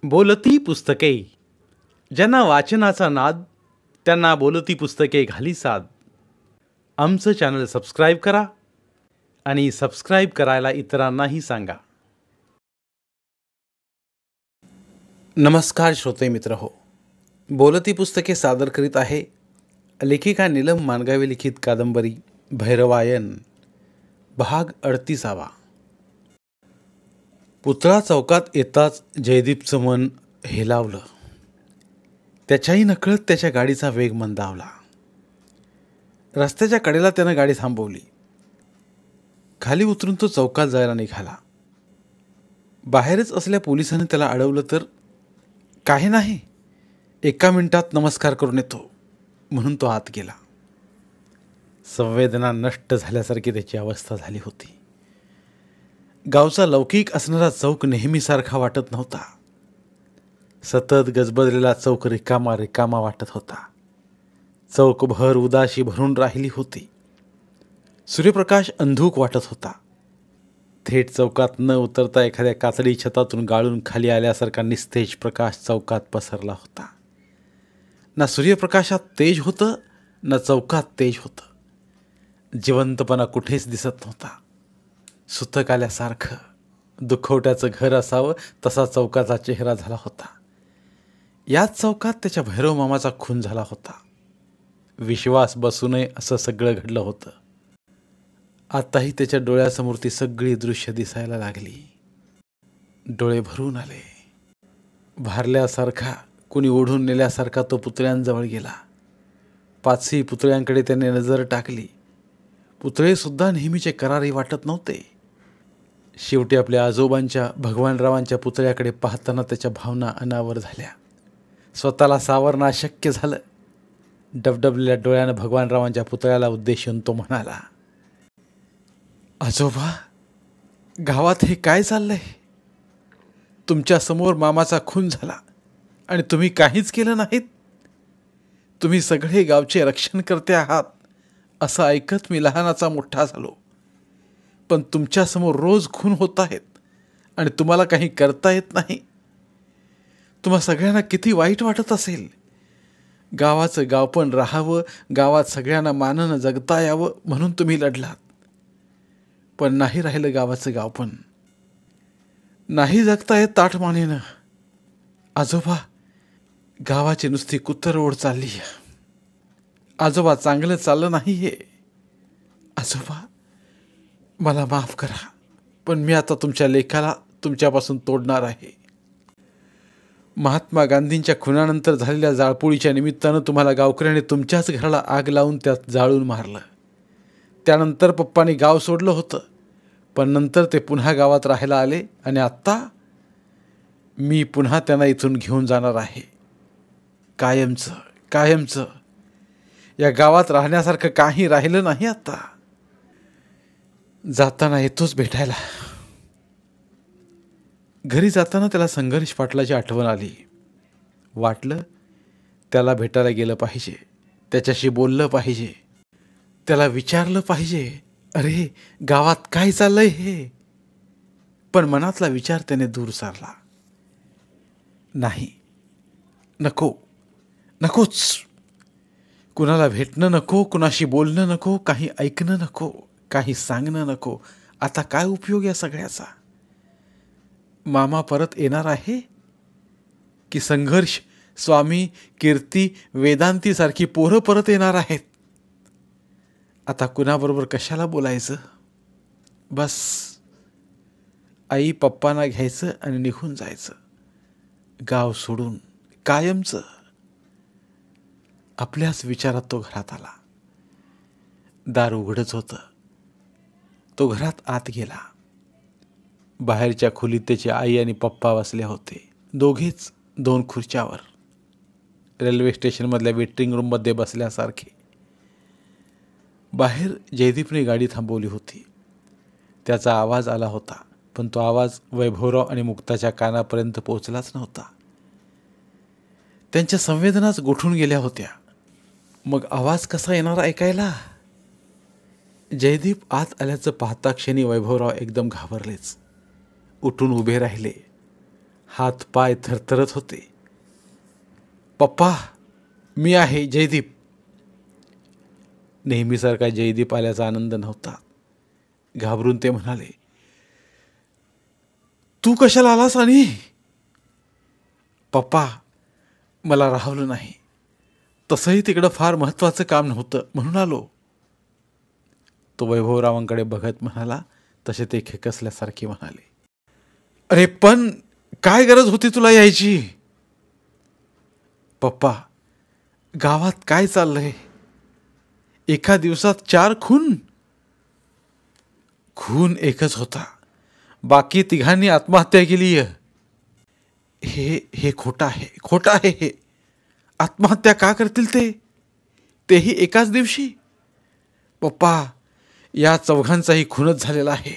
बोलती पुस्तके. ज्यांना वाचनाचा नाद त्यांना बोलती पुस्तके घाली साद. आमचं चॅनल सबस्क्राईब करा आणि सबस्क्राईब करायला इतरांनाही सांगा. नमस्कार श्रोते मित्र हो, बोलती पुस्तके सादर करीत आहे लेखिका नीलम मानगावे लिखित कादंबरी भैरवायन भाग 38. पुतळा चौकात येताच जयदीपचं मन हेलावलं. त्याच्याही नकळत त्याच्या गाडीचा वेग मंदावला. रस्त्याच्या कडेला त्यानं गाडी थांबवली. खाली उतरून तो चौकात जायला निघाला. बाहेरच असल्या पोलिसांनी त्याला अडवलं तर काही नाही, 1 मिनिटात नमस्कार करून येतो म्हणून तो आत गेला. संवेदना नष्ट झाल्यासारखी त्याची अवस्था झाली होती. गावचा लौकिक असणारा चौक नेहमीसारखा वाटत नव्हता. सतत गजबजलेला चौक रिकामा रिकामा वाटत होता. चौकभर उदाशी भरून राहिली होती. सूर्यप्रकाश अंधूक वाटत होता. थेट चौकात न उतरता एखाद्या कातडी छतातून गाळून खाली आल्यासारखा निस्तेज प्रकाश चौकात पसरला होता. ना सूर्यप्रकाशात तेज होतं ना चौकात तेज होतं. जिवंतपणा कुठेच दिसत नव्हता. सुतक आल्यासारखं दुखवट्याचं घर असावं तसा चौकाचा चेहरा झाला होता. याच चौकात त्याच्या भैरव मामाचा खून झाला होता. विश्वास बसू नये असं सगळं घडलं होतं. आताही त्याच्या डोळ्यासमोर ती सगळी दृश्य दिसायला लागली. डोळे भरून आले. भारल्यासारखा, कुणी ओढून नेल्यासारखा तो पुतळ्यांजवळ गेला. 5ही पुतळ्यांकडे त्याने नजर टाकली. पुतळेसुद्धा नेहमीचे करारी वाटत नव्हते. शेवटी आपल्या आजोबांच्या भगवानरावांच्या पुतळ्याकडे पाहताना त्याच्या भावना अनावर झाल्या. स्वतःला सावरणं अशक्य झालं. डबडबलेल्या डोळ्यानं भगवानरावांच्या पुतळ्याला उद्देशून तो म्हणाला, आजोबा, गावात हे काय चाललंय? तुमच्यासमोर मामाचा खून झाला आणि तुम्ही काहीच केलं नाहीत. तुम्ही सगळे गावचे रक्षण करते आहात असं ऐकत मी लहानाचा मोठा झालो. पण तुमच्यासमोर रोज खून होत आहेत आणि तुम्हाला काही करता येत नाही. तुम्हा सगळ्यांना किती वाईट वाटत असेल. गावाचं गावपण राहावं, गावात सगळ्यांना मानानं जगता यावं म्हणून तुम्ही लढलात. पण नाही राहिलं गावाचं गावपण. नाही जगता येत ताठमानेनं. आजोबा, गावाची नुसती कुत्तरओढ चालली. आजोबा, चांगलं चाललं नाही हे. आजोबा, मला माफ करा, पण मी आता तुमच्या लेखाला तुमच्यापासून तोडणार आहे. महात्मा गांधींच्या खुनानंतर झालेल्या जाळपोळीच्या निमित्तानं तुम्हाला गावकऱ्याने तुमच्याच घराला आग लावून त्यात जाळून मारलं. त्यानंतर पप्पांनी गाव सोडलं होतं, पण नंतर ते पुन्हा गावात राहायला आले आणि आत्ता मी पुन्हा त्यांना इथून घेऊन जाणार आहे. कायमचं कायमचं. या गावात राहण्यासारखं काही राहिलं नाही आता. जाताना येतोच भेटायला. घरी जाताना त्याला संघर्ष पाटलाची आठवण आली. वाटलं त्याला भेटायला गेलं पाहिजे, त्याच्याशी बोललं पाहिजे, त्याला विचारलं पाहिजे, अरे गावात काय चाललंय हे. पण मनातला विचार त्याने दूर सारला. नाही, नको, नकोच. कुणाला भेटणं नको, कुणाशी बोलणं नको, काही ऐकणं नको, काही सांगणं नको. आता काय उपयोग या सगळ्याचा? मामा परत येणार आहे की संघर्ष, स्वामी, कीर्ती, वेदांती सारखी पोरं परत येणार आहेत? आता कुणाबरोबर कशाला बोलायचं? बस आई पप्पांना घ्यायचं आणि निघून जायचं, गाव सोडून कायमचं. आपल्याच विचारात तो घरात आला. दार उघडच होतं. तो घरात आत गेला. बाहेरच्या खोलीत त्याची आई आणि पप्पा बसले होते, दोघेच 2 खुर्च्यावर, रेल्वे स्टेशनमधल्या वेटिंग रूममध्ये बसल्यासारखे. बाहेर जयदीपने गाडी थांबवली होती. त्याचा आवाज आला होता, पण तो आवाज वैभवराव आणि मुक्ताच्या कानापर्यंत पोहोचलाच नव्हता. त्यांच्या संवेदनाच गोठून गेल्या होत्या. मग आवाज कसा येणार ऐकायला? जयदीप आत आल्याचं पाहता क्षणी वैभवराव एकदम घाबरलेच. उठून उभे राहिले. हात पाय थरथरत होते. पप्पा, मी आहे जयदीप. नेहमीसारखा जयदीप आल्याचा आनंद नव्हता. घाबरून ते म्हणाले, तू कशाला आलास? आणि पप्पा, मला राहवलं नाही. तसंही तिकडं फार महत्त्वाचं काम नव्हतं म्हणून आलो. तो वैभवरावांकडे बघत म्हणाला. तसे ते खेकसल्यासारखे म्हणाले, अरे पण काय गरज होती तुला यायची? पप्पा, गावात काय चाललंय? एका दिवसात 4 खून. खून एकच होता, बाकी तिघांनी आत्महत्या केली. हे खोटं आहे, खोटं आहे हे. आत्महत्या का करतील ते, तेही एकाच दिवशी? पप्पा, या चौघांचाही खूनच झालेला आहे.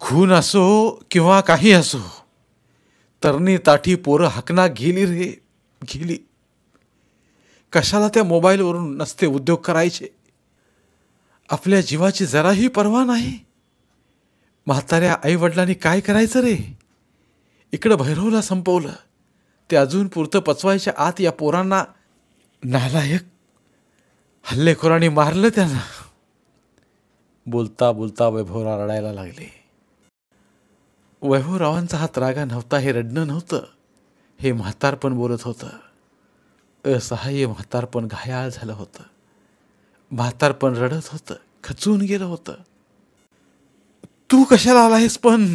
खून असो किंवा काही असो, तरणी ताठी पोरं हाकना गेली रे, गेली. कशाला त्या मोबाईलवरून नसते उद्योग करायचे? आपल्या जीवाची जराही पर्वा नाही. म्हाताऱ्या आईवडिलांनी काय करायचं रे? इकडं भैरवला संपवलं, ते अजून पुरतं पचवायच्या आत या पोरांना नालायक हल्लेखोरांनी मारलं त्यांना. बोलता बोलता वैभवराव रडायला लागले. वैभवरावांचा हात रागा नव्हता, हे रडणं नव्हतं, हे म्हातारपण बोलत होतं. असहाय्य म्हातारपण घायाळ झालं होतं. म्हातारपण रडत होतं, खचून गेलं होतं. तू कशाला आला आहेस? पण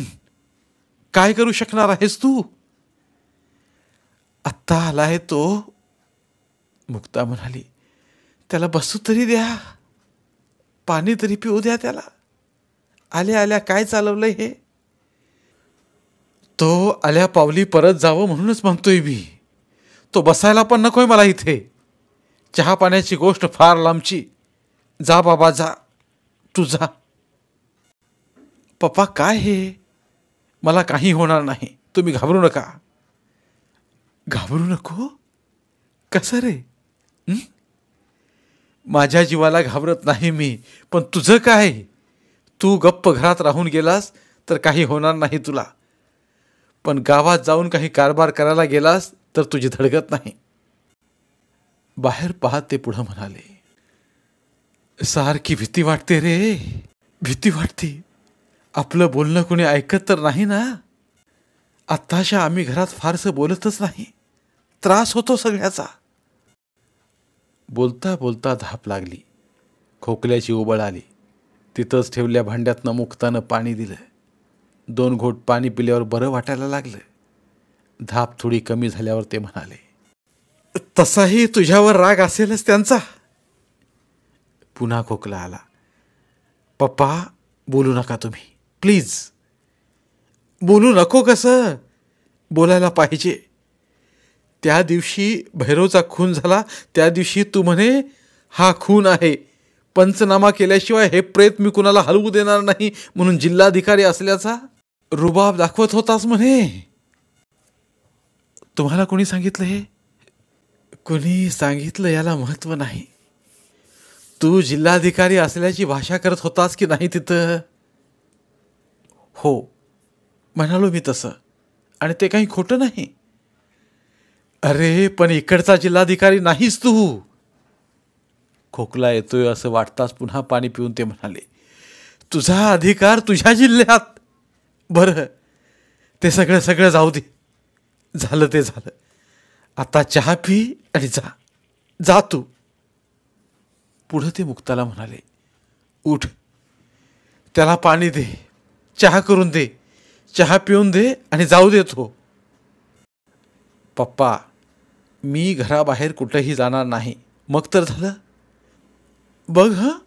काय करू शकणार आहेस तू? आत्ता आलाय तो. मुक्ता म्हणाली, त्याला बसू तरी द्या, पाणी तरी पिऊ द्या त्याला. आल्या आल्या काय चालवलंय हे? तो आल्या पावली परत जावं म्हणूनच म्हणतोय मी. तो बसायला पण नकोय मला इथे. चहा पाण्याची गोष्ट फार लांबची. जा बाबा जा, तू जा. पप्पा, काय हे? मला काही होणार नाही, तुम्ही घाबरू नका. घाबरू नको? कसं रे? माझ्या जीवाला घाबरत नाही मी, पण तुझं काय? तू गप्प घरात राहून गेलास तर काही होणार नाही तुला, पण गावात जाऊन काही कारभार करायला गेलास तर तुझी धडगत नाही. बाहेर पाहत ते पुढं म्हणाले, सारखी भीती वाटते रे, भीती वाटते. आपलं बोलणं कोणी ऐकत तर नाही ना? आत्ताशा आम्ही घरात फारसं बोलतच नाही, त्रास होतो सगळ्याचा. बोलता बोलता धाप लागली, खोकल्याची ओबळ आली. तिथंच ठेवल्या भांड्यातनं मुक्तानं पाणी दिलं. 2 घोट पाणी पिल्यावर बरं वाटायला लागलं. धाप थोडी कमी झाल्यावर ते म्हणाले, तसाही तुझ्यावर राग असेलच त्यांचा. पुन्हा खोकला आला. पप्पा, बोलू नका तुम्ही, प्लीज. बोलू नको कसं? बोलायला पाहिजे. त्या दिवशी भैरवचा खून झाला, त्या दिवशी तू म्हणे हा खून आहे, पंचनामा केल्याशिवाय हे प्रेत मी कुणाला हलवू देणार नाही म्हणून जिल्हाधिकारी असल्याचा रुबाब दाखवत होतास म्हणे. तुम्हाला कोणी सांगितलं हे? कोणी सांगितलं याला महत्त्व नाही. तू जिल्हाधिकारी असल्याची भाषा करत होतास की नाही तिथं? हो, म्हणालो मी तसं, आणि ते काही खोटं नाही. अरे पण इकडचा जिल्हाधिकारी नाहीस तू. खोकला येतोय असं वाटताच पुन्हा पाणी पिऊन ते म्हणाले, तुझा अधिकार तुझ्या जिल्ह्यात. बरं, ते सगळं सगळं जाऊ दे, झालं ते झालं. आता चहा पी आणि जा, जा तू. पुढं ते मुक्ताला म्हणाले, उठ, त्याला पाणी दे, चहा करून दे, चहा पिऊन दे आणि जाऊ दे तो. पप्पा, मी घराबाहेर कुठंही जाणार नाही. मग तर झालं. बघ हं,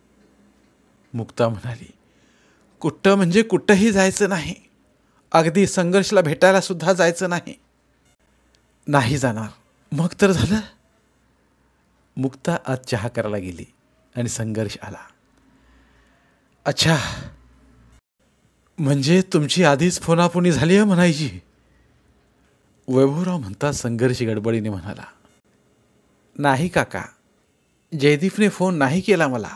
मुक्ता म्हणाली, कुठं म्हणजे कुठंही जायचं नाही, अगदी संघर्षला भेटायला सुद्धा जायचं नाही. नाही जाणार. मग तर झालं. मुक्ता आज चहा करायला गेली आणि संघर्ष आला. अच्छा, म्हणजे तुमची आधीच फोनाफोनी झाली आहे म्हणायची. वैभवराव म्हणतात संघर्ष गडबडीने म्हणाला, नाही काका, जयदीपने फोन नाही केला मला.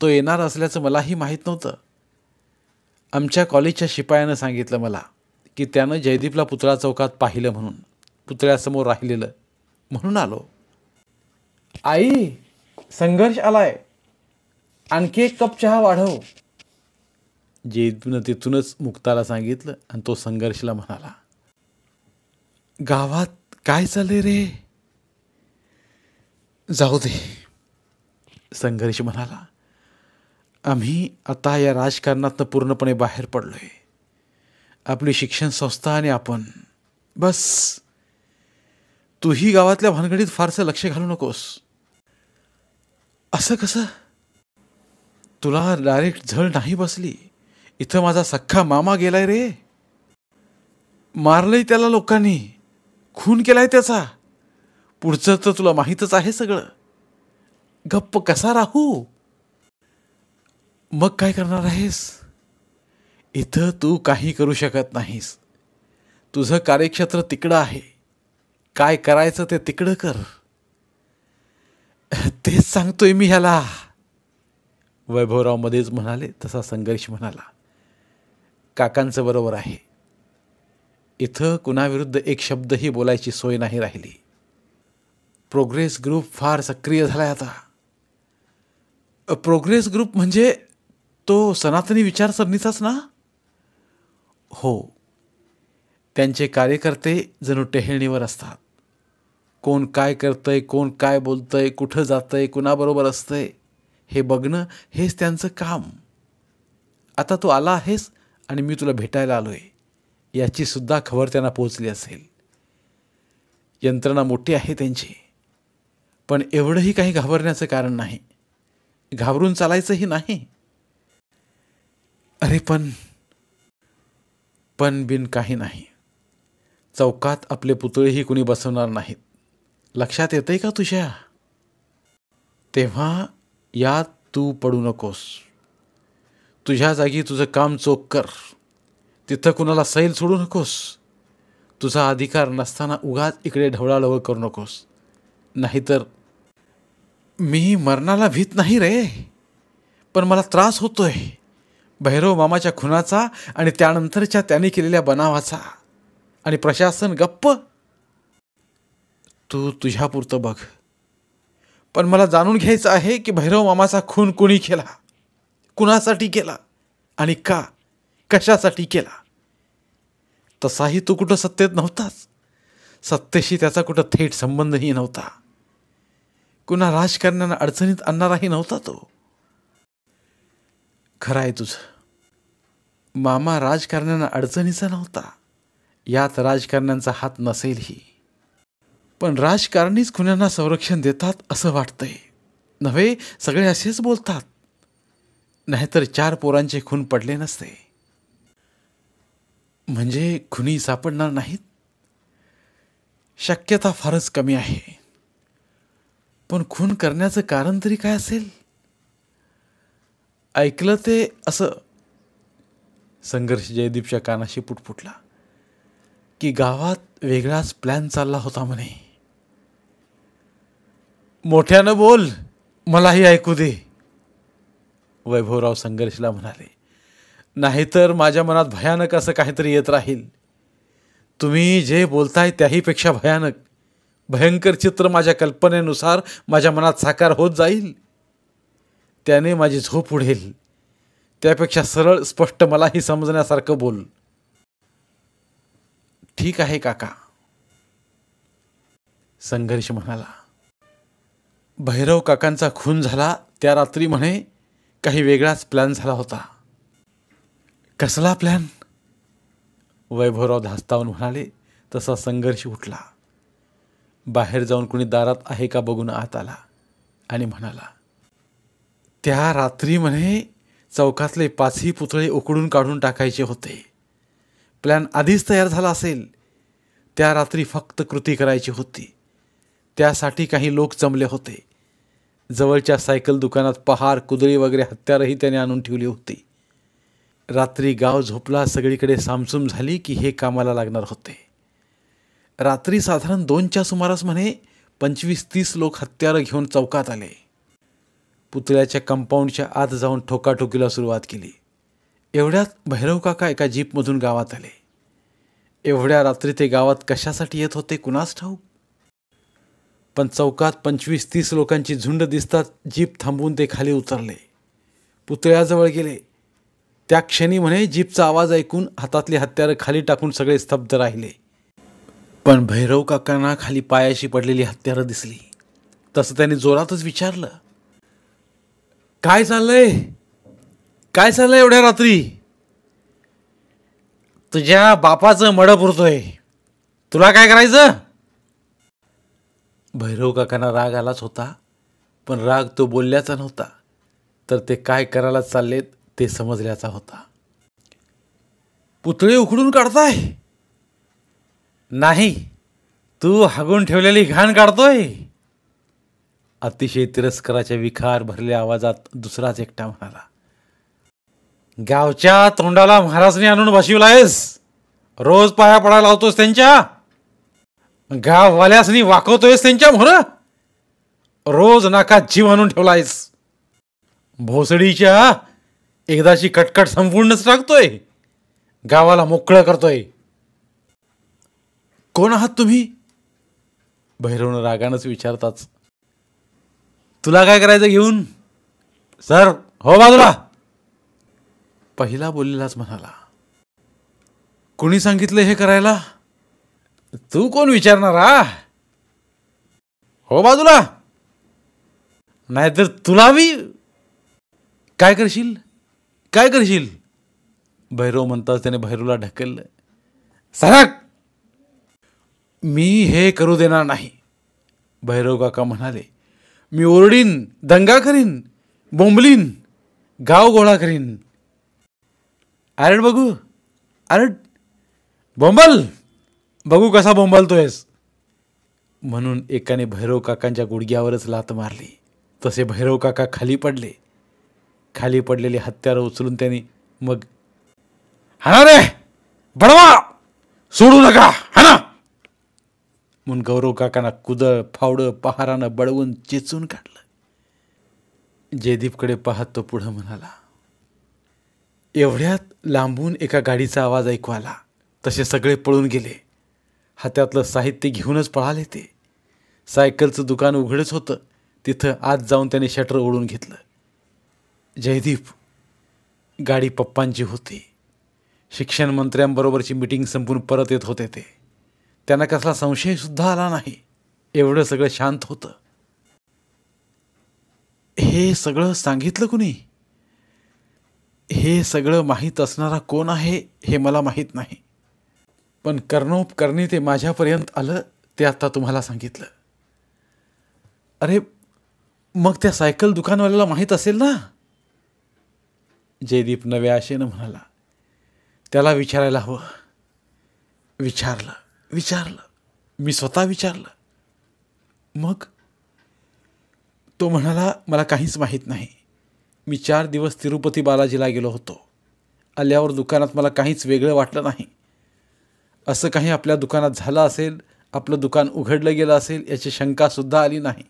तो येणार असल्याचं मलाही माहीत नव्हतं. आमच्या कॉलेजच्या शिपायानं सांगितलं मला की त्यानं जयदीपला पुतळा चौकात पाहिलं म्हणून, पुतळ्यासमोर राहिलेलं म्हणून आलो. आई, संघर्ष आलाय, आणखी एक कप चहा वाढव. जयदीपनं तिथूनच मुक्ताला सांगितलं आणि तो संघर्षला म्हणाला, गावात काय चालले रे? जाऊ दे. संघर्ष म्हणाला, आम्ही आता या राजकारणातनं पूर्णपणे बाहेर पडलोय. आपली शिक्षण संस्था आणि आपण, बस. तूही गावातल्या भानगडीत फारसं लक्ष घालू नकोस. असं कसं? तुला डायरेक्ट झळ नाही बसली? इथं माझा सख्खा मामा गेलाय रे. मारलंय त्याला लोकांनी, खून केलाय त्याचा. पुढचं तर तुला माहीतच आहे सगळं. गप्प कसा राहू? मग काय करणार आहेस? इथं तू काही करू शकत नाहीस. तुझं कार्यक्षेत्र तिकडं आहे. काय करायचं ते तिकडं कर. तेच सांगतोय मी ह्याला. वैभवराव मध्येच म्हणाले. तसा संघर्ष म्हणाला, काकांचं बरोबर आहे. इथं कुणाविरुद्ध एक शब्दही बोलायची सोय नाही राहिली. प्रोग्रेस ग्रुप फार सक्रिय झालाय आता. प्रोग्रेस ग्रुप म्हणजे तो सनातनी विचारसरणीचाच ना? हो. त्यांचे कार्यकर्ते जणू टेहळणीवर असतात. कोण काय करतंय, कोण काय बोलतंय, कुठं जातंय, कुणाबरोबर असतंय, हे बघणं हेच त्यांचं काम. आता तू आला आहेस आणि मी तुला भेटायला आलोय, याची सुद्धा खबर त्यांना पोहोचली असेल. यंत्रणा मोठी आहे त्यांची. पण एवढंही काही घाबरण्याचं कारण नाही. घाबरून चालायचंही नाही. अरे पण बिन काही नाही. चौकात आपले पुतळेही कुणी बसवणार नाहीत. लक्षात येतंय का तुझ्या? तेव्हा यात तू पडू नकोस. तुझ्या जागी तुझं काम चोख कर. तिथं कुणाला सैल सोडू नकोस. तुझा अधिकार नसताना उगाच इकडे ढवळाढवळ करू नकोस. नाहीतर मी मरणाला भीत नाही रे, पण मला त्रास होतोय भैरव मामाच्या खुनाचा आणि त्यानंतरच्या त्याने केलेल्या बनावाचा. आणि प्रशासन गप्प. तू तुझ्यापुरतं बघ, पण मला जाणून घ्यायचं आहे की भैरव मामाचा खून कुणी केला, कुणासाठी केला आणि का, कशासाठी केला. तसाही तू कुठं सत्तेत नव्हताच. सत्तेशी त्याचा कुठं थेट संबंधही नव्हता. कुणा राजकारण्यांना अडचणीत आणणाराही नव्हता तो. खरं आहे तुझं. मामा राजकारण्यांना अडचणीचा नव्हता. यात राजकारण्यांचा हात नसेलही. पण राजकारणीच खुन्यांना संरक्षण देतात असं वाटतंय. नव्हे, सगळे असेच बोलतात. नाहीतर 4 पोरांचे खून पडले नसते. म्हणजे खुनी सापडणार नाहीत? शक्यता फारच कमी आहे. पण खून करण्याचं कारण तरी काय असेल? ऐकलं ते असं. संघर्ष जयदीपच्या कानाशी पुटपुटला की गावात वेगळाच प्लॅन चालला होता म्हणे. मोठ्यानं बोल, मलाही ऐकू दे. वैभवराव संघर्षला म्हणाले, नाहीतर माझ्या मनात भयानक असं काहीतरी येत राहील. तुम्ही जे बोलताय त्याहीपेक्षा भयंकर चित्र माझ्या कल्पनेनुसार माझ्या मनात साकार होत जाईल. त्याने माझी झोप उडेल. त्यापेक्षा सरळ स्पष्ट मलाही समजण्यासारखं बोल. ठीक आहे काका. संघर्ष म्हणाला, भैरव काकांचा खून झाला त्या रात्री म्हणे काही वेगळाच प्लॅन झाला होता. कसला प्लॅन? वैभवराव धास्तावून म्हणाले. तसा संघर्ष उठला. बाहेर जाऊन कुणी दारात आहे का बघून आत आला आणि म्हणाला, त्या रात्री म्हणे चौकातले 5ही पुतळे उकडून काढून टाकायचे होते. प्लॅन आधीच तयार झाला असेल. त्या रात्री फक्त कृती करायची होती. त्यासाठी काही लोक जमले होते. जवळच्या सायकल दुकानात पहार, कुदळी वगैरे हत्यारही त्याने आणून ठेवली होती. रात्री गाव झोपला, सगळीकडे सामसूम झाली की हे कामाला लागणार होते. रात्री साधारण 2च्या सुमारास म्हणे 25-30 लोक हत्यारं घेऊन चौकात आले. पुतळ्याच्या कंपाऊंडच्या आत जाऊन ठोकाठोकीला सुरुवात केली. एवढ्यात भैरव काका एका जीपमधून गावात आले. एवढ्या रात्री ते गावात कशासाठी येत होते कुणास ठाऊक. पण चौकात 25-30 लोकांची झुंड दिसतात जीप थांबवून ते खाली उतरले. पुतळ्याजवळ गेले. त्या क्षणी म्हणे जीपचा आवाज ऐकून हातातली हत्यारं खाली टाकून सगळे स्तब्ध राहिले. पण भैरव काकांना खाली पायाशी पडलेली हत्यारं दिसली. तसं त्यांनी जोरातच विचारलं, काय चाललंय? काय चाललंय एवढ्या रात्री? तुझ्या बापाचं मडं पुरतोय, तुला काय करायचं? भैरव काकांना राग आलाच होता, पण राग तो बोलल्याचा नव्हता, तर ते काय करायला चाललेत ते समजल्याचा होता. पुतळे उखडून काढताय? नाही, तू हागून ठेवलेली घाण काढतोय. अतिशय तिरस्काराच्या विखार भरलेल्या आवाजात दुसराच एकटा म्हणाला, गावच्या तोंडाला महाराजने आणून बसविलायस, रोज पाया पडायला लावतोस त्यांच्या, गाववाल्यासनी वाकवतोयस त्यांच्या मोहर, रोज नाकात जीव आणून ठेवलायस. भोसडीच्या एकदाची कटकट संपूर्णच टाकतोय, गावाला मोकळं करतोय. कोण आहात तुम्ही? भैरवनं रागानंच विचारताच, तुला काय करायचं घेऊन? सर हो बाजूला, पहिला बोललेलाच म्हणाला. कुणी सांगितलं हे करायला? तू कोण विचारणार? हो बाजूला, नाहीतर तुला बी. काय करशील? काय करशील? भैरव म्हणताच त्याने भैरवला ढकललं. सरक. मी हे करू देणार नाही. भैरव काका म्हणाले, मी ओरडीन, दंगा करीन, बोंबलीन, गाव गोळा करीन. आरड बघू, आरड, बोंबल, बघू कसा बोंबलतोयस. म्हणून एकाने भैरव काकांच्या गुडघ्यावरच लात मारली. तसे भैरव काका खाली पडले. खाली पडलेली हत्यारं उचलून त्यांनी मग, हाना रे, बडवा, सोडू नका, हाना, म्हणून गौरव काकांना कुदळ फावडं पहारानं बडवून चेचून काढलं. जयदीपकडे पाहत तो पुढं म्हणाला. एवढ्यात लांबून एका गाडीचा आवाज ऐकू आला. तसे सगळे पळून गेले. हातातलं साहित्य घेऊनच पळाले ते. सायकलचं दुकान उघडच होतं. तिथं आत जाऊन त्याने शटर ओढून घेतलं. जयदीप, गाडी पप्पांची होती. शिक्षण मंत्र्यांबरोबरची मीटिंग संपून परत येत होते ते. त्यांना कसला संशयसुद्धा आला नाही. एवढं सगळं शांत होतं. हे सगळं सांगितलं कुणी? हे सगळं माहीत असणारा कोण आहे हे मला माहीत नाही, पण कर्णोपकरणी ते माझ्यापर्यंत आलं ते आता तुम्हाला सांगितलं. अरे मग त्या सायकल दुकानवाल्याला माहीत असेल ना? जयदीप नव्या आशेनं म्हणाला. त्याला विचारायला हवं. विचारलं, मी स्वतः विचारलं. मग तो म्हणाला, मला काहीच माहीत नाही. मी 4 दिवस तिरुपती बालाजीला गेलो होतो. आल्यावर दुकानात मला काहीच वेगळं वाटलं नाही. असं काही आपल्या दुकानात झालं असेल, आपलं दुकान उघडलं गेलं असेल याची शंकासुद्धा आली नाही.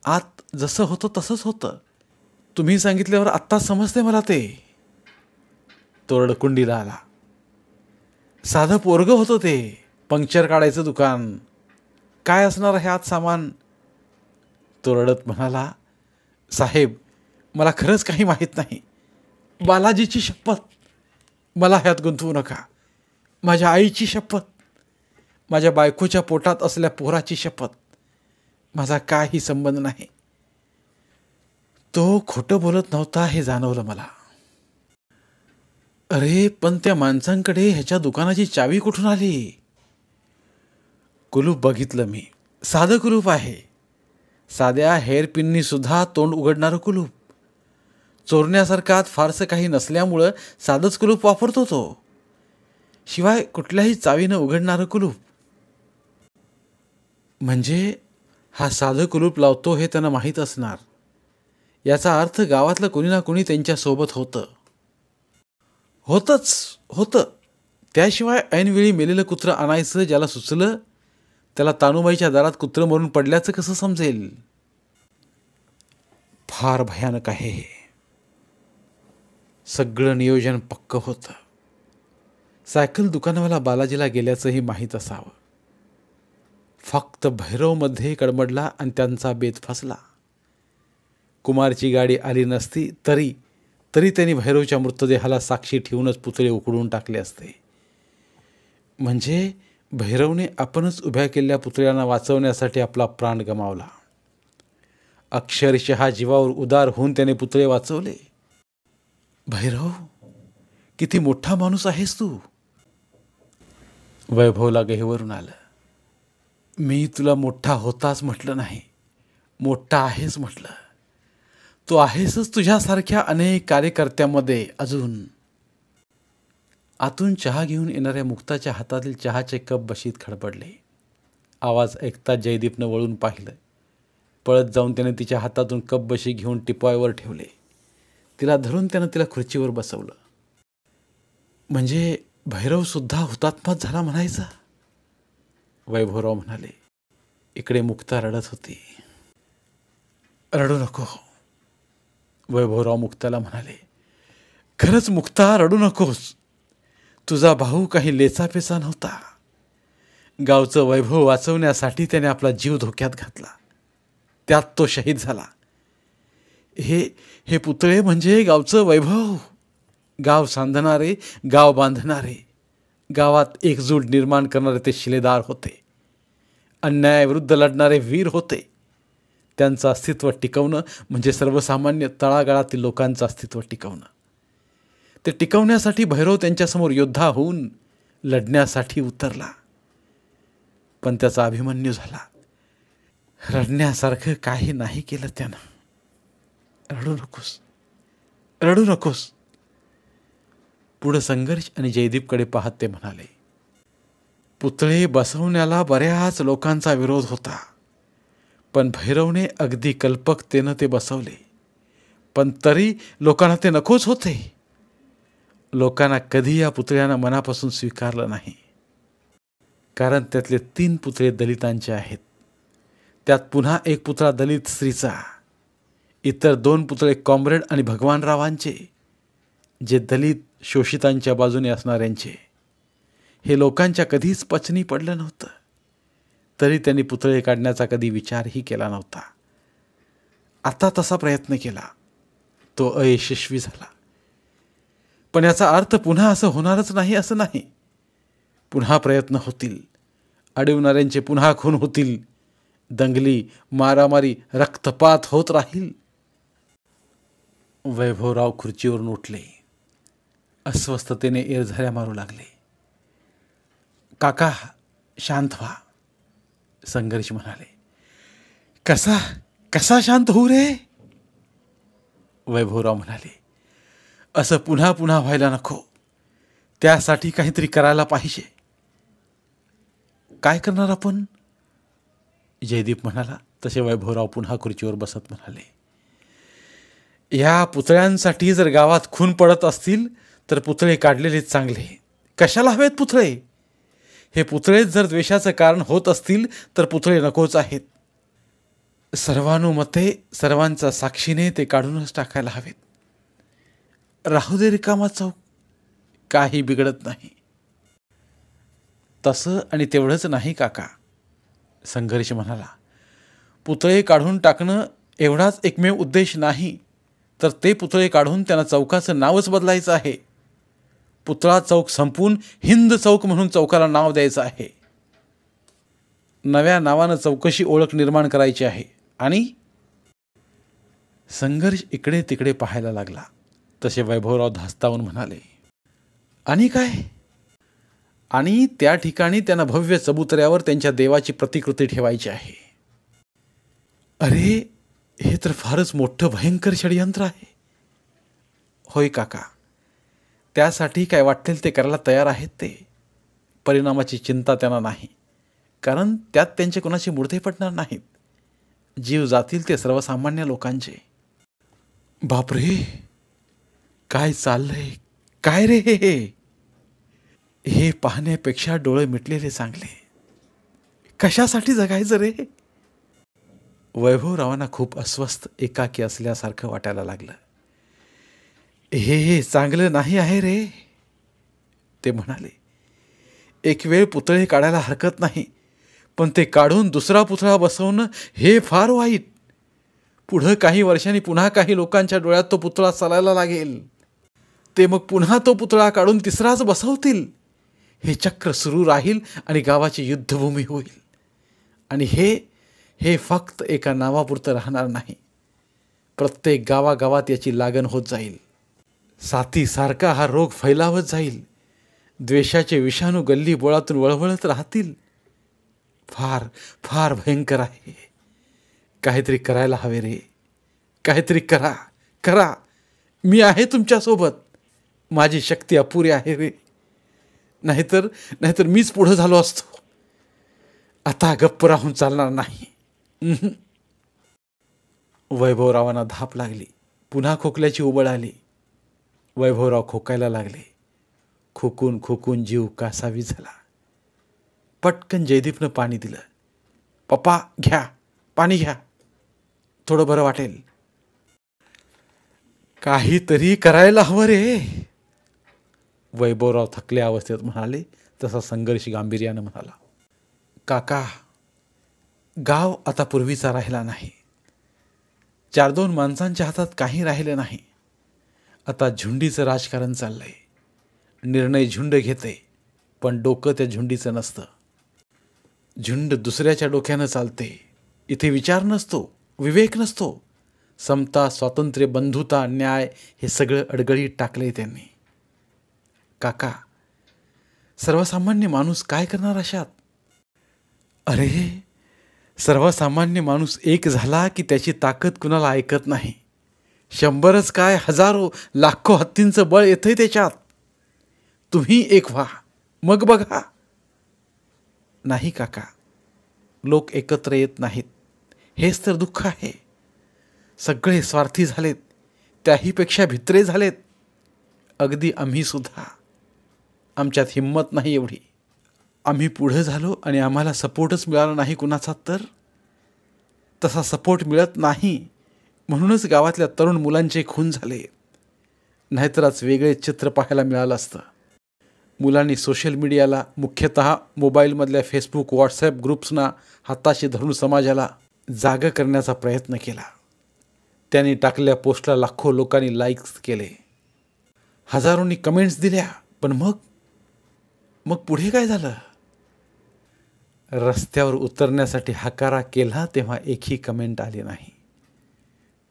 आत जसं होतं तसंच होतं. तुम्ही सांगितल्यावर आत्ताच समजते मला ते. तो रडकुंडीला आला. साधं पोरगं होतं ते. पंक्चर काढायचं दुकान. काय असणार हे आत सामान? तो रडत म्हणाला, साहेब मला खरंच काही माहीत नाही. बालाजीची शपथ, मला ह्यात गुंतवू नका. माझ्या आईची शपथ, माझ्या बायकोच्या पोटात असलेल्या पोराची शपथ, माझा काही संबंध नाही. तो खोटं बोलत नव्हता हे जाणवलं मला. अरे पण त्या माणसांकडे ह्याच्या दुकानाची चावी कुठून आली? कुलूप बघितलं मी. साधं कुलूप आहे. साध्या हेअरपिननी सुद्धा तोंड उघडणारं कुलूप. चोरण्यासारखं आत फारसं काही नसल्यामुळं साधंच कुलूप वापरतो तो. शिवाय कुठल्याही चावीनं उघडणारं कुलूप. म्हणजे हा साधं कुलूप लावतो हे त्यांना माहीत असणार. याचा अर्थ गावातलं कोणी ना कोणी त्यांच्यासोबत होतं. होतं. त्याशिवाय ऐनवेळी मेलेलं कुत्रं आणायचं ज्याला सुचलं त्याला तानुबाईच्या दारात कुत्रं मरून पडल्याचं कसं समजेल? फार भयानक आहे हे. सगळं नियोजन पक्कं होतं. सायकल दुकानवाला बालाजीला गेल्याचंही माहीत असावं. फक्त भैरवमध्ये कडमडला आणि त्यांचा बेत फसला. कुमारची गाडी आली नसती तरी त्यांनी भैरवच्या मृतदेहाला साक्षी ठेवूनच पुतळे उकडून टाकले असते. म्हणजे भैरवने आपणच उभ्या केलेल्या पुतळ्यांना वाचवण्यासाठी आपला प्राण गमावला. अक्षरशः जीवावर उदार होऊन त्याने पुतळे वाचवले. भैरव, किती मोठा माणूस आहेस तू. वैभवला गहिवरून आलं. मी तुला मोठा होताच म्हटलं नाही, मोठा आहेस म्हटलं. तू आहेसच तुझ्यासारख्या अनेक कार्यकर्त्यामध्ये अजून. आतून चहा घेऊन येणाऱ्या मुक्ताच्या हातातील चहाचे कप बशीत खडबडले. आवाज ऐकता जयदीपनं वळून पाहिलं. पळत जाऊन त्याने तिच्या हातातून कप बशी घेऊन टिपॉयवर ठेवले. तिला धरून त्यानं तिला खुर्चीवर बसवलं. म्हणजे भैरवसुद्धा हुतात्माच झाला म्हणायचा. वैभवराव म्हणाले. इकडे मुक्ता रडत होती. रडू नको. वैभवराव मुक्ताला म्हणाले. खरंच मुक्ता, रडू नकोस. तुझा भाऊ काही लेचापेचा नव्हता. गावचं वैभव वाचवण्यासाठी त्याने आपला जीव धोक्यात घातला. त्यात तो शहीद झाला. हे पुतळे म्हणजे गावचं वैभव. गाव सांधणारे, गाव बांधणारे, गावात एकजूट निर्माण करणारे ते शिलेदार होते. अन्यायाविरुद्ध लढणारे वीर होते. त्यांचं अस्तित्व टिकवणं म्हणजे सर्वसामान्य तळागाळातील लोकांचं अस्तित्व टिकवणं. ते टिकवण्यासाठी भैरव त्यांच्यासमोर योद्धा होऊन लढण्यासाठी उतरला. पण त्याचा अभिमन्यू झाला. रडण्यासारखं काही नाही केलं त्यानं. रडू नकोस, रडू नकोस. पुढं संघर्ष आणि जयदीपकडे पाहत ते म्हणाले. पुतळे बसवण्याला बऱ्याच लोकांचा विरोध होता, पण भैरवने अगदी कल्पकतेनं ते बसवले. पण तरी लोकांना ते नकोच होते. लोकांना कधी या पुतळ्यांना मनापासून स्वीकारलं नाही. कारण त्यातले 3 पुतळे दलितांचे आहेत. त्यात पुन्हा एक पुतळा दलित स्त्रीचा. इतर 2 पुतळे कॉम्रेड आणि भगवानरावांचे, जे दलित शोषितांच्या बाजूने असणाऱ्यांचे. हे लोकांच्या कधीच पचनी पडलं नव्हतं. तरी त्यांनी पुतळे काढण्याचा कधी विचारही केला नव्हता. आता तसा प्रयत्न केला, तो अयशस्वी झाला. पण याचा अर्थ पुन्हा असं होणारच नाही असं नाही. पुन्हा प्रयत्न होतील. अडवणाऱ्यांचे पुन्हा खून होतील. दंगली, मारामारी, रक्तपात होत राहील. वैभवराव खुर्चीवरून उठले. अस्वस्थतेने एरझऱ्या मारू लागले. काका, शांत व्हा. संघर्ष म्हणाले. कसा शांत होऊ रे. वैभवराव म्हणाले. असं पुन्हा पुन्हा व्हायला नको. त्यासाठी काहीतरी करायला पाहिजे. काय करणार आपण. जयदीप म्हणाला. तसे वैभवराव पुन्हा खुर्चीवर बसत म्हणाले. या पुतळ्यांसाठी जर गावात खून पडत असतील तर पुतळे काढलेलेच चांगले. कशाला हवेत पुतळे. हे पुतळेच जर द्वेषाचं कारण होत असतील तर पुतळे नकोच आहेत. सर्वानुमते, सर्वांच्या साक्षीने ते काढूनच टाकायला हवेत. राहू दे रिकामा चौक, काही बिघडत नाही. तसं आणि तेवढंच नाही काका. संघर्ष म्हणाला. पुतळे काढून टाकणं एवढाच एकमेव उद्देश नाही, तर ते पुतळे काढून त्यांना चौकाचं नावच बदलायचं आहे. पुतळा चौक संपून हिंद चौक म्हणून चौकाला नाव द्यायचं आहे. नव्या नावानं चौकशी ओळख निर्माण करायची आहे. आणि संघर्ष इकडे तिकडे पाहायला लागला. तसे वैभवराव धास्तावून म्हणाले. आणि काय. आणि त्या ठिकाणी त्यांना भव्य चबुतऱ्यावर त्यांच्या देवाची प्रतिकृती ठेवायची आहे. अरे, हे तर फारच मोठं भयंकर षडयंत्र आहे. होय काका. त्यासाठी काय वाटेल ते करायला तयार आहेत ते. परिणामाची चिंता त्यांना नाही. कारण त्यात त्यांचे कोणाचे मुर्दे पडणार नाहीत. जीव जातील ते सर्वसामान्य लोकांचे. बापरे, काय चाललंय. काय रे हे पाहण्यापेक्षा डोळे मिटलेले चांगले. कशासाठी जगायचं रे. वैभवरावांना खूप अस्वस्थ, एकाकी असल्यासारखं वाटायला लागलं. हे चांगलं नाही आहे रे. ते म्हणाले, एक वेळ पुतळे काढायला हरकत नाही, पण ते काढून दुसरा पुतळा बसवणं हे फार वाईट. पुढं काही वर्षांनी पुन्हा काही लोकांच्या डोळ्यात तो पुतळा चालायला लागेल. ते मग पुन्हा तो पुतळा काढून तिसराच बसवतील. हे चक्र सुरू राहील आणि गावाची युद्धभूमी होईल. आणि हे फक्त एका नावापुरतं राहणार नाही. प्रत्येक गावागावात याची लागण होत जाईल. साथीसारखा हा रोग फैलावत जाईल. द्वेषाचे विषाणू गल्ली बोळातून वळवळत राहतील. फार फार भयंकर आहे. काहीतरी करायला हवे रे. काहीतरी करा करा. मी आहे तुमच्यासोबत. माझी शक्ती अपुरी आहे रे. नाहीतर मीच पुढं झालो असतो. आता गप्प राहून चालणार नाही. वैभवरावांना धाप लागली. पुन्हा खोकल्याची उबळ आली. वैभवराव खोकायला लागले. खोकून खोकून जीव कासावी झाला. पटकन जयदीपनं पाणी दिलं. पप्पा घ्या, पाणी घ्या, थोडं बरं वाटेल. काहीतरी करायला हवं रे. वैभवराव थकल्या अवस्थेत म्हणाले. तसा संघर्ष गांभीर्यानं म्हणाला, काका, गाव आता पूर्वीचा राहिला नाही. 4-2 माणसांच्या हातात काही राहिलं नाही. आता झुंडीचं राजकारण चाललंय. निर्णय झुंड घेते, पण डोकं त्या झुंडीचं नसतं. झुंड दुसऱ्याच्या डोक्यानं चालते. इथे विचार नसतो, विवेक नसतो. समता, स्वातंत्र्य, बंधुता, न्याय हे सगळं अडगळीत टाकलंय त्यांनी. काका, सर्वसामान्य माणूस काय करणार अशात? अरे, सर्वसामान्य माणूस एक झाला की त्याची ताकद कुणाला ऐकत नाही. 100च काय, हजारो लाखो हत्तींचं बळ येतंय त्याच्यात. तुम्ही एक व्हा, मग बघा. नाही काका, लोक एकत्र येत नाहीत. हेच तर दुःख आहे. सगळे स्वार्थी झालेत, त्याहीपेक्षा भित्रे झालेत. अगदी आम्ही सुद्धा. आमच्यात हिंमत नाही एवढी. आम्ही पुढं झालो आणि आम्हाला सपोर्टच मिळाला नाही कुणाचा. तर तसा सपोर्ट मिळत नाही म्हणूनच गावातल्या तरुण मुलांचे खून झाले. नाहीतर आज वेगळे चित्र पाहायला मिळालं असतं. मुलांनी सोशल मीडियाला, मुख्यतः मोबाईलमधल्या फेसबुक, व्हॉट्सॲप ग्रुप्सना हाताशी धरून समाजाला जागं करण्याचा प्रयत्न केला. त्यांनी टाकलेल्या पोस्टला लाखो लोकांनी लाईक्स केले, हजारोंनी कमेंट्स दिल्या. पण मग पुढे काय झालं? रस्त्यावर उतरण्यासाठी हाकारा केला तेव्हा एकही कमेंट आली नाही.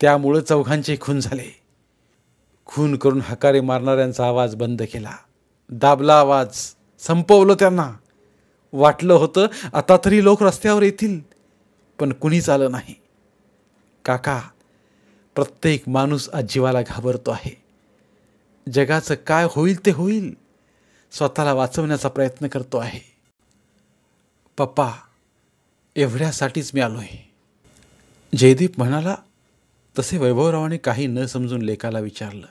त्यामुळं चौघांचे खून झाले. खून करून हकारे मारणाऱ्यांचा आवाज बंद केला, दाबला आवाज, संपवलं त्यांना. वाटलं होतं आता तरी लोक रस्त्यावर येतील, पण कुणीच आलं नाही. काका, प्रत्येक माणूस आज जीवाला घाबरतो आहे. जगाचं काय होईल ते होईल, स्वतःला वाचवण्याचा प्रयत्न करतो आहे. पप्पा, एवढ्यासाठीच मी आलोय. जयदीप म्हणाला. तसे वैभवरावाने काही न समजून लेकाला विचारलं,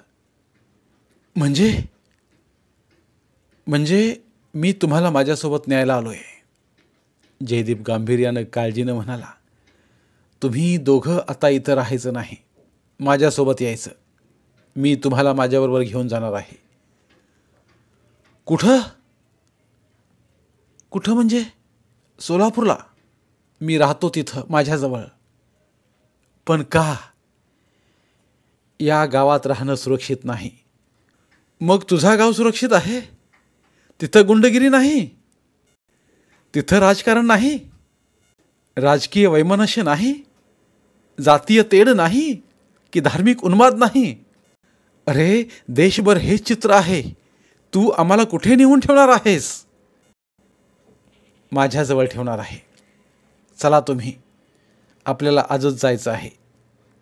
म्हणजे मी तुम्हाला माझ्यासोबत न्यायला आलोय. जयदीप गांभीर्यानं काळजीनं म्हणाला, तुम्ही दोघं आता इथं राहायचं नाही, माझ्यासोबत यायचं. मी तुम्हाला माझ्याबरोबर घेऊन जाणार आहे. कुठं म्हणजे? सोलापूरला. मी राहतो तिथं माझ्याजवळ. पण का? या गावात राहणं सुरक्षित नाही. मग तुझा गाव सुरक्षित आहे? तिथं गुंडगिरी नाही, तिथं राजकारण नाही, राजकीय वैमनस्य नाही, जातीय तेढ नाही की धार्मिक उन्माद नाही. अरे, देशभर हेच चित्र आहे. तू आम्हाला कुठे नेऊन ठेवणार आहेस? माझ्याजवळ ठेवणार आहे. चला तुम्ही, आपल्याला आजच जायचं आहे.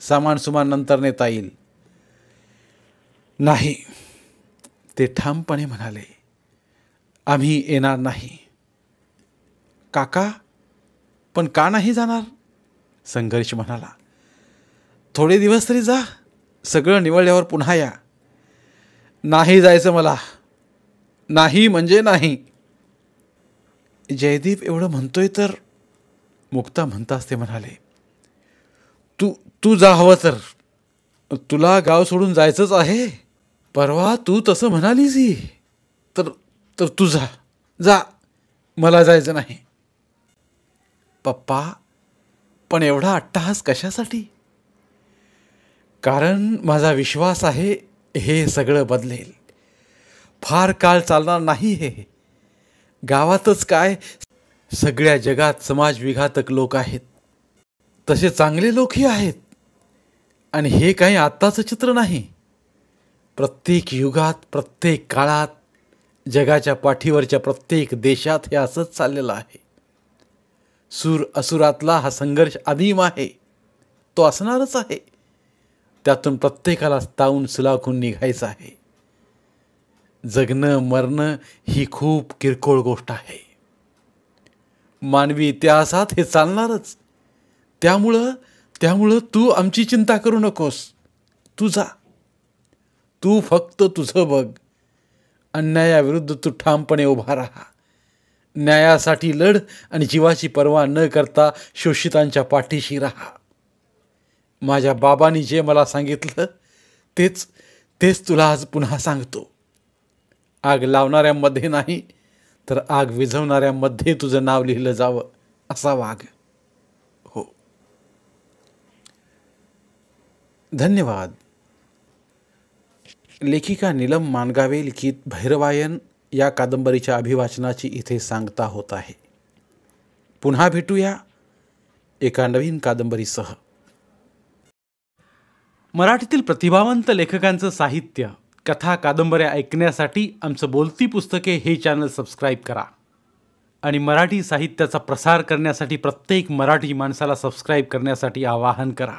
सामान सुमान नंतर नेता येईल. नाही, ते ठामपणे म्हणाले. आम्ही येणार नाही. काका, पण का नाही जाणार? संघर्ष म्हणाला. थोडे दिवस तरी जा, सगळं निवळल्यावर पुन्हा या. नाही जायचं मला. नाही म्हणजे नाही. जयदीप एवढं म्हणतोय तर? मुक्ता म्हणताच ते म्हणाले, तू जा हवं तर. तुला गाव सोडून जायचंच आहे. परवा तू तसं म्हणालीस तर तर तू जा जा, मला जायचं नाही. पप्पा, पण एवढा अट्टहास कशासाठी? कारण माझा विश्वास आहे हे सगळं बदलेल. फार काळ चालणार नाही हे. गावातच काय, सगळ्या जगात समाजविघातक लोक आहेत, तसे चांगले लोकही आहेत. आणि हे काही आत्ताचं चित्र नाही. प्रत्येक युगात, प्रत्येक काळात, जगाच्या पाठीवरच्या प्रत्येक देशात हे असंच चाललेलं आहे. सूर असुरातला हा संघर्ष अदीम आहे, तो असणारच आहे. त्यातून प्रत्येकाला तावून सुलाखून निघायचं आहे. जगणं मरणं ही खूप किरकोळ गोष्ट आहे. मानवी इतिहासात हे चालणारच. त्यामुळं तू आमची चिंता करू नकोस. तू जा, तू फक्त तुझं बघ. अन्यायाविरुद्ध तू ठामपणे उभा राहा. न्यायासाठी लढ आणि जीवाची पर्वा न करता शोषितांच्या पाठीशी राहा. माझ्या बाबांनी जे मला सांगितलं तेच तुला आज पुन्हा सांगतो. आग लावणाऱ्यामध्ये नाही, तर आग विझवणाऱ्यामध्ये तुझं नाव लिहिलं जावं, असा वाघ. हो, धन्यवाद. लेखिका नीलम मानगावे लिखित भैरवायन या कादंबरीच्या अभिवाचनाची इथे सांगता होत आहे. पुन्हा भेटूया एका नवीन कादंबरीसह. मराठीतील प्रतिभावंत लेखकांचं साहित्य, कथा, कादंबऱ्या ऐकण्यासाठी आमचं बोलती पुस्तके हे चॅनल सबस्क्राईब करा. आणि मराठी साहित्याचा प्रसार करण्यासाठी प्रत्येक मराठी माणसाला सबस्क्राईब करण्यासाठी आवाहन करा.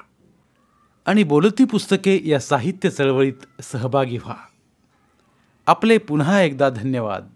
आणि बोलती पुस्तके या साहित्य चळवळीत सहभागी व्हा. आपले पुन्हा एकदा धन्यवाद.